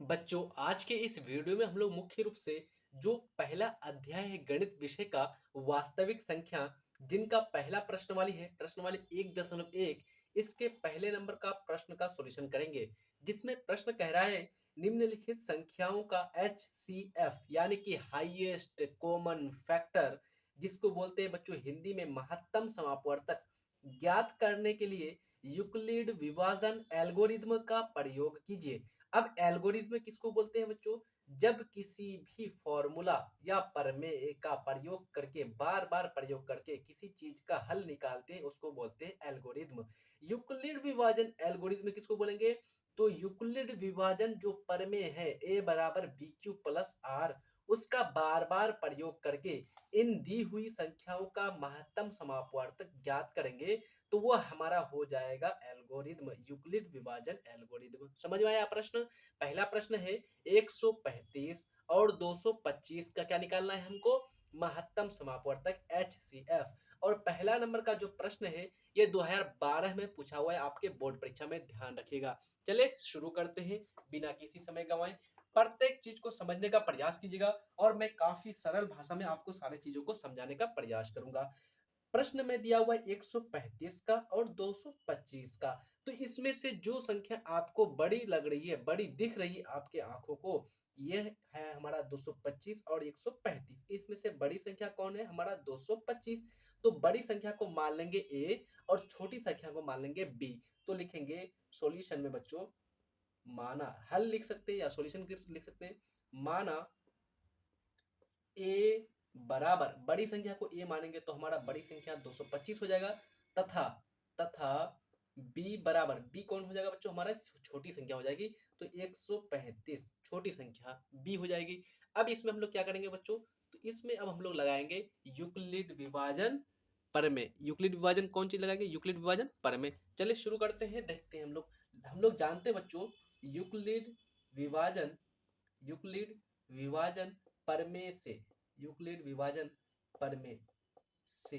बच्चों, आज के इस वीडियो में हम लोग मुख्य रूप से जो पहला अध्याय है गणित विषय का वास्तविक संख्या, जिनका पहला प्रश्नवाली है प्रश्नवाली 1.1, इसके पहले नंबर का प्रश्न का सॉल्यूशन करेंगे। जिसमें प्रश्न कह रहा है निम्नलिखित संख्याओं का HCF यानी कि हाईएस्ट कॉमन फैक्टर, जिसको बोलते हैं बच्चों हिंदी में महत्तम समापवर्तक, ज्ञात करने के लिए यूक्लिड विभाजन एल्गोरिथ्म का प्रयोग कीजिए। अब एल्गोरिथ्म किसको बोलते हैं बच्चों? जब किसी भी फॉर्मूला या प्रमेय का प्रयोग करके बार बार प्रयोग करके किसी चीज का हल निकालते हैं उसको बोलते हैं एल्गोरिथ्म। यूक्लिड विभाजन एल्गोरिथ्म किसको बोलेंगे? तो यूक्लिड विभाजन जो प्रमेय है ए बराबर बी क्यू प्लस आर, उसका बार बार प्रयोग करके इन दी हुई संख्याओं का महत्तम समापवर्तक ज्ञात करेंगे तो वो हमारा हो जाएगा एल्गोरिथ्म, यूक्लिड विभाजन एल्गोरिथ्म। समझ में आया प्रश्न? पहला प्रश्न है 135 और 225 का क्या निकालना है हमको? महत्तम समापवर्तक HCF। और पहला नंबर का जो प्रश्न है ये 2012 में पूछा हुआ है आपके बोर्ड परीक्षा में, ध्यान रखिएगा। चलिए शुरू करते हैं बिना किसी समय गंवाए। प्रत्येक चीज को समझने का प्रयास कीजिएगा और मैं काफी सरल भाषा में आपको सारी चीजों को समझाने का प्रयास करूंगा। प्रश्न में दिया हुआ है 135 का और 225 का। तो इसमें से जो संख्या आपको बड़ी लग रही है, बड़ी दिख रही है आपके आंखों को, ये है हमारा 225 और 135। इसमें से बड़ी संख्या कौन है? हमारा 225। तो बड़ी संख्या को मान लेंगे ए और छोटी संख्या को मान लेंगे बी। तो लिखेंगे सॉल्यूशन में बच्चों, माना हल लिख सकते हैं या सॉल्यूशन लिख सकते हैं। माना ए बराबर, बड़ी संख्या को ए मानेंगे तो हमारा बड़ी संख्या 225 हो जाएगा, तथा तथा बी बराबर, बी कौन हो जाएगा बच्चों? हमारा छोटी संख्या हो जाएगी। तो 135 छोटी संख्या बी हो जाएगी। अब इसमें हम लोग क्या करेंगे बच्चों? तो इसमें अब हम लोग लगाएंगे यूक्लिड विभाजन प्रमेय। यूक्लिड विभाजन कौन चीज लगाएंगे? यूक्लिड विभाजन प्रमेय। चलिए शुरू करते हैं, देखते हैं हम लोग जानते हैं बच्चों यूक्लिड विभाजन, यूक्लिड विभाजन प्रमेय से, यूक्लिड विभाजन प्रमेय से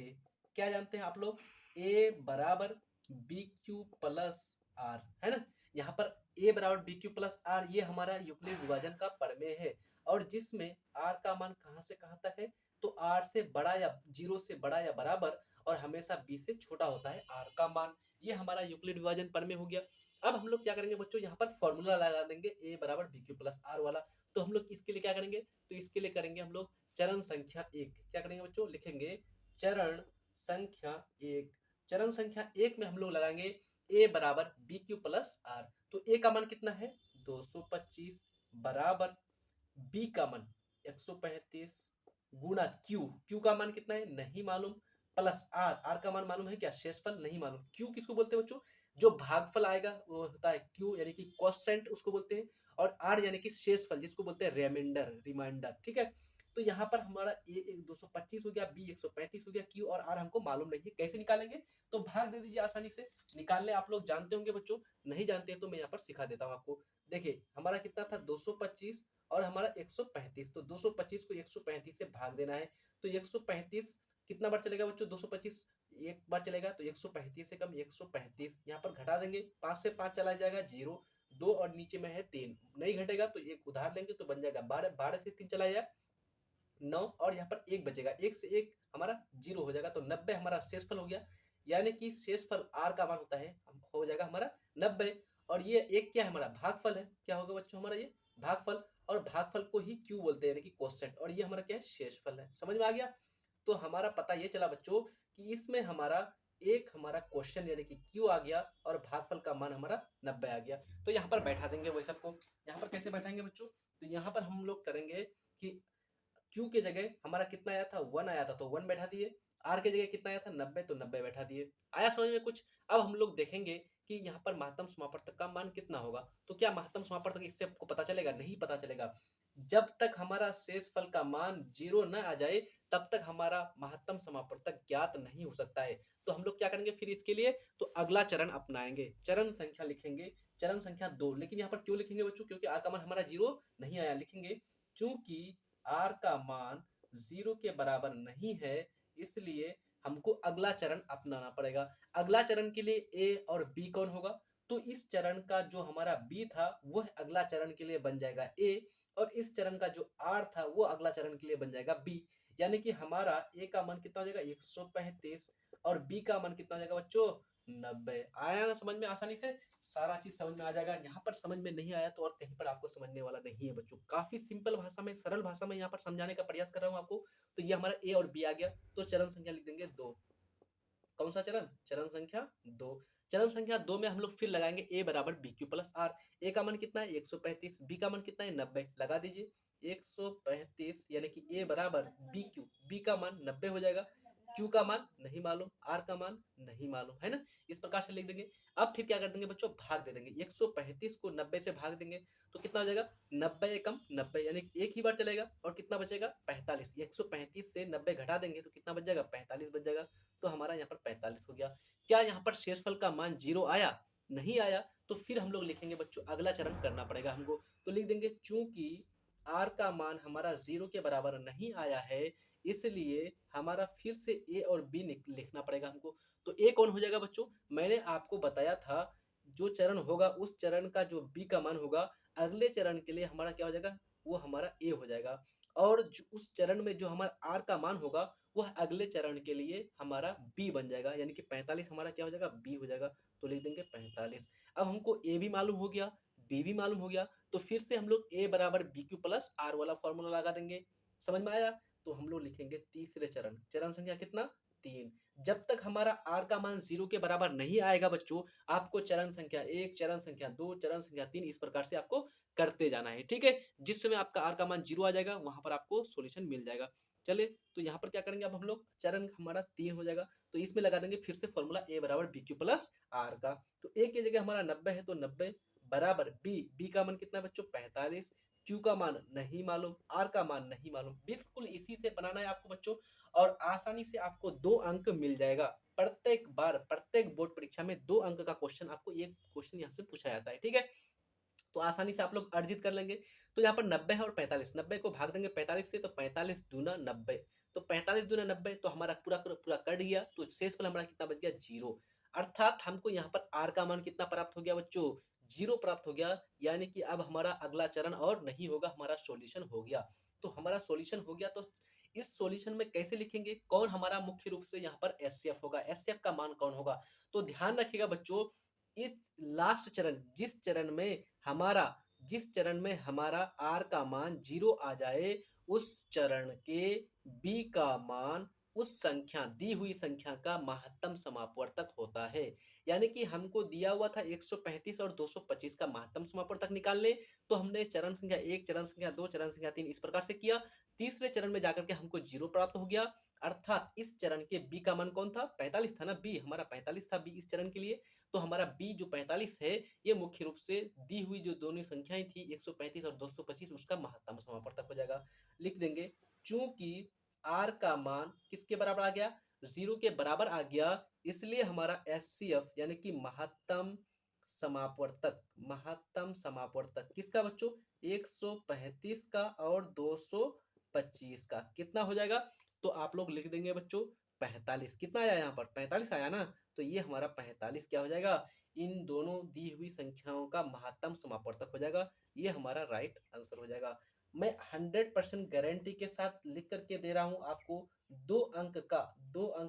क्या जानते हैं आप लोग? ए बराबर बी क्यू प्लस आर, है ना। यहाँ पर ए बराबर बी क्यू प्लस आर ये हमारा यूक्लिड विभाजन का प्रमेय है। और जिसमें आर का मान कहाँ से कहाँ तक है? तो आर से बड़ा या जीरो से बड़ा या बराबर, और हमेशा बी से छोटा होता है आर का मान। ये हमारा यूक्लिड विभाजन प्रमेय हो गया। अब हम लोग क्या करेंगे बच्चों? यहाँ पर फॉर्मूला लगा देंगे ए बराबर बी क्यू प्लस आर वाला। तो हम लोग इसके लिए क्या करेंगे? तो इसके लिए करेंगे हम लोग चरण संख्या एक। क्या करेंगे बच्चों? लिखेंगे चरण संख्या एक। चरण संख्या एक में हम लोग लगाएंगे ए बराबर बी क्यू प्लस आर। तो ए का मान कितना है? 225 बराबर बी का मान 135 गुणा क्यू, क्यू का मान कितना है नहीं मालूम, प्लस आर, आर का मान मालूम है क्या? शेषफल नहीं मालूम। क्यू किसको बोलते हैं बच्चों? जो भागफल आएगा वो होता है क्यू, यानी कि क्वोशेंट उसको बोलते हैं। और आर यानी कि शेषफल, जिसको बोलते हैं रिमाइंडर, रिमाइंडर, ठीक है। तो यहाँ पर हमारा ए 225 हो गया, बी 135 हो गया, क्यू और आर हमको मालूम नहीं है, कैसे निकालेंगे? तो भाग दे दीजिए आसानी से। निकालने आप लोग जानते होंगे बच्चों, नहीं जानते हैं तो मैं यहाँ पर सिखा देता हूँ आपको। देखिए हमारा कितना था? 225 और हमारा 135। तो 225 को 135 से भाग देना है। तो 135 कितना बार चलेगा बच्चों? 225 एक बार चलेगा। तो 135 से कम 135, यहाँ पर घटा देंगे, 5 से 5 चला जाएगा जीरो, 2 और नीचे में है 3, नहीं घटेगा तो एक उधार लेंगे तो बन जाएगा 12, 12 से 3 चला जाएगा 9, और यहाँ पर एक बचेगा, एक से एक हमारा जीरो हो जाएगा। तो 90 हमारा शेषफल हो गया। यानी कि शेषफल आर का मान होता है, हो जाएगा हमारा 90। और ये एक क्या है? हमारा भागफल है। क्या होगा बच्चों? हमारा ये भागफल। और भागफल को ही क्यू बोलते हैं, यानी कि क्वोशेंट। और ये हमारा क्या है? शेषफल है। समझ में आ गया? तो हमारा पता ये चला बच्चों कि इसमें हमारा एक हमारा क्वेश्चन यानी कि क्यू आ गया और भागफल का मान हमारा 90 आ गया। तो यहाँ पर बैठा देंगे वही सबको। यहाँ पर कैसे बैठाएंगे बच्चों? तो यहाँ पर हम लोग करेंगे कि क्यू के जगह हमारा कितना आया था? 1 आया था तो 1 बैठा दिए। आर के जगह कितना आया था? 90, तो 90 बैठा दिए। आया समझ में कुछ? अब हम लोग देखेंगे कि यहाँ पर महत्तम समापवर्तक का मान कितना होगा। तो क्या महत्तम समापवर्तक इससे आपको पता चलेगा? नहीं पता चलेगा। जब तक हमारा शेषफल का मान जीरो न आ जाए तब तक हमारा महत्तम समापवर्तक ज्ञात नहीं हो सकता है। तो हम लोग क्या करेंगे फिर इसके लिए? तो अगला चरण अपनाएंगे, चरण संख्या लिखेंगे, चरण संख्या 2। लेकिन यहाँ पर क्यों लिखेंगे बच्चों? क्योंकि आर का मान हमारा जीरो नहीं आया। लिखेंगे चूंकि आर का मान जीरो के बराबर नहीं है, इसलिए हमको अगला चरण अपनाना पड़ेगा। अगला चरण के लिए ए और बी कौन होगा? तो इस चरण का जो हमारा बी था वह अगला चरण के लिए बन जाएगा ए, और इस चरण का जो आर था वो अगला चरण के लिए बन जाएगा बी। यानी कि हमारा ए का मान कितना हो जाएगा 135 और बी का मान कितना हो जाएगा बच्चों 90। आया ना समझ में आसानी से, सारा चीज समझ में आ जाएगा। यहाँ पर समझ में नहीं आया तो और कहीं पर आपको समझने वाला नहीं है बच्चों। काफी सिंपल भाषा में, सरल भाषा में यहाँ पर समझाने का प्रयास कर रहा हूँ आपको। तो ये हमारा ए और बी आ गया। तो चरण संख्या लिख देंगे 2। कौन सा चरण? चरण संख्या 2। चरण संख्या 2 में हम लोग फिर लगाएंगे ए बराबर बी क्यू प्लस आर। ए का मान कितना है 135, बी का मान कितना है 90। लगा दीजिए 135 यानी कि ए बराबर बी क्यू, बी का मान 90 हो जाएगा, क्यू का मान नहीं मालूम, आर का मान नहीं मालूम, है ना। इस प्रकार से लिख देंगे। अब फिर क्या कर देंगे बच्चों, भाग दे देंगे। 135 को 90 से भाग देंगे तो कितना हो जाएगा 90 एकम 90, यानी एक ही बार चलेगा और कितना बचेगा 45। 135 से 90 घटा देंगे तो कितना बच जाएगा 45 बच जाएगा। तो हमारा यहाँ पर 45 हो गया। क्या यहाँ पर शेषफल का मान 0 आया? नहीं आया। तो फिर हम लोग लिखेंगे बच्चों अगला चरण करना पड़ेगा हमको। तो लिख देंगे चूंकि आर का मान हमारा 0 के बराबर नहीं आया है, इसलिए हमारा फिर से ए और बी लिखना पड़ेगा हमको। तो ए कौन हो जाएगा बच्चों? मैंने आपको बताया था जो चरण होगा उस चरण का जो बी का मान होगा अगले चरण के लिए हमारा क्या हो जाएगा, वो हमारा ए हो जाएगा। और उस चरण में जो हमारा आर का मान होगा वह अगले चरण के लिए हमारा बी बन जाएगा, यानी कि 45 हमारा क्या हो जाएगा बी हो जाएगा। तो लिख देंगे 45। अब हमको ए भी मालूम हो गया, बी भी मालूम हो गया, तो फिर से हम लोग ए बराबर बी क्यू प्लस आर वाला फॉर्मूला लगा देंगे। समझ में आया? तो हम लोग लिखेंगे तीसरे चरण, चरण संख्या कितना 3। जब तक हमारा आर का मान 0 के बराबर नहीं आएगा बच्चों, आपको चरण संख्या 1, चरण संख्या 2, चरण संख्या 3 इस प्रकार से आपको करते जाना है, ठीक है। जिस समय आपका आर का मान 0 आ जाएगा वहां पर आपको सॉल्यूशन मिल जाएगा। चलिए तो यहाँ पर क्या करेंगे, अब हम लोग चरण हमारा 3 हो जाएगा तो इसमें लगा देंगे फिर से फॉर्मूला ए बराबर बी क्यू प्लस आर का। तो ए की जगह हमारा 90 है तो 90 बराबर बी, बी का मान कितना है बच्चों 45, क्यू का मान नहीं मालूम, आर का मान नहीं मालूम। बिल्कुल इसी से बनाना है आपको बच्चों, और आसानी से आपको 2 अंक मिल जाएगा। प्रत्येक बार प्रत्येक बोर्ड परीक्षा में 2 अंक का क्वेश्चन, आपको एक क्वेश्चन यहाँ से पूछा जाता है, ठीक है। तो आसानी से आप लोग अर्जित कर लेंगे। तो यहाँ पर 90 है और 45, 90 को भाग देंगे 45 से तो 45 दूना 90, तो 45 दूना 90 तो हमारा पूरा पूरा कट गया। तो शेषफल हमारा कितना बच गया 0। अर्थात हमको यहाँ पर आर का मान कितना प्राप्त हो गया बच्चों 0 प्राप्त हो गया। यानी कि अब हमारा अगला चरण और नहीं होगा, हमारा सॉल्यूशन हो गया। तो हमारा सॉल्यूशन हो गया तो इस सॉल्यूशन में कैसे लिखेंगे, कौन हमारा मुख्य रूप से यहाँ पर एचसीएफ होगा, एचसीएफ का मान कौन होगा। तो ध्यान रखिएगा बच्चों, इस लास्ट चरण जिस चरण में हमारा आर का मान 0 आ जाए, उस चरण के बी का मान उस संख्या दी हुई संख्या का महत्तम समापवर्तक होता है। यानी कि हमको दिया हुआ था 135 और 225 का महत्तम समापवर्तक निकालने, तो हमने चरण संख्या 1, चरण संख्या 2, चरण संख्या 3 इस प्रकार से किया। तीसरे चरण में जाकर के हमको 0 प्राप्त हो गया। अर्थात इस चरण के बी का मान कौन था 45 था ना, बी हमारा 45 था बी इस चरण के लिए। तो हमारा बी जो 45 है ये मुख्य रूप से दी हुई जो दोनों संख्याएं थी 135 और 225 उसका महत्तम समापवर्तक हो जाएगा। लिख देंगे चूंकि आर का मान किसके बराबर आ गया 0 के बराबर आ गया, इसलिए हमारा एचसीएफ यानी कि महत्तम समापवर्तक किसका बच्चों 135 का और 225 का कितना हो जाएगा। तो आप लोग लिख देंगे बच्चों 45। कितना आया यहाँ पर 45 आया ना, तो ये हमारा 45 क्या हो जाएगा, इन दोनों दी हुई संख्याओं का महत्तम समापवर्तक हो जाएगा। ये हमारा राइट आंसर हो जाएगा। मैं 100% गारंटी के साथ लिख करके दे रहा हूं आपको। 2 अंक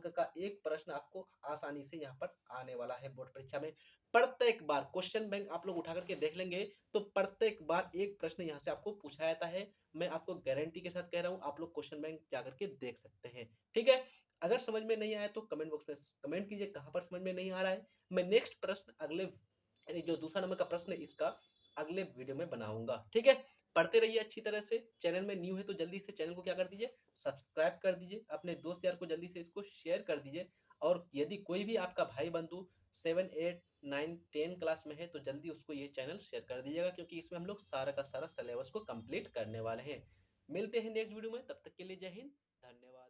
का एक प्रश्न आपको आसानी से यहाँ पर आने वाला है बोर्ड परीक्षा में। प्रत्येक बार क्वेश्चन बैंक आप लोग उठा करके देख लेंगे तो प्रत्येक बार एक प्रश्न यहाँ से आपको पूछा जाता है। मैं आपको गारंटी के साथ कह रहा हूँ, आप लोग क्वेश्चन बैंक जाकर के देख सकते हैं, ठीक है। अगर समझ में नहीं आया तो कमेंट बॉक्स में कमेंट कीजिए कहां पर समझ में नहीं आ रहा है। मैं नेक्स्ट प्रश्न अगले यानी जो दूसरा नंबर का प्रश्न है इसका अगले वीडियो में बनाऊंगा, ठीक है। पढ़ते रहिए अच्छी तरह से। चैनल में न्यू है तो जल्दी से चैनल को क्या कर दीजिए सब्सक्राइब कर दीजिए, अपने दोस्त यार को जल्दी से इसको शेयर कर दीजिए। और यदि कोई भी आपका भाई बंधु 7, 8, 9, 10 क्लास में है तो जल्दी उसको ये चैनल शेयर कर दीजिएगा, क्योंकि इसमें हम लोग सारा का सारा सिलेबस को कंप्लीट करने वाले हैं। मिलते हैं नेक्स्ट वीडियो में, तब तक के लिए जय हिंद, धन्यवाद।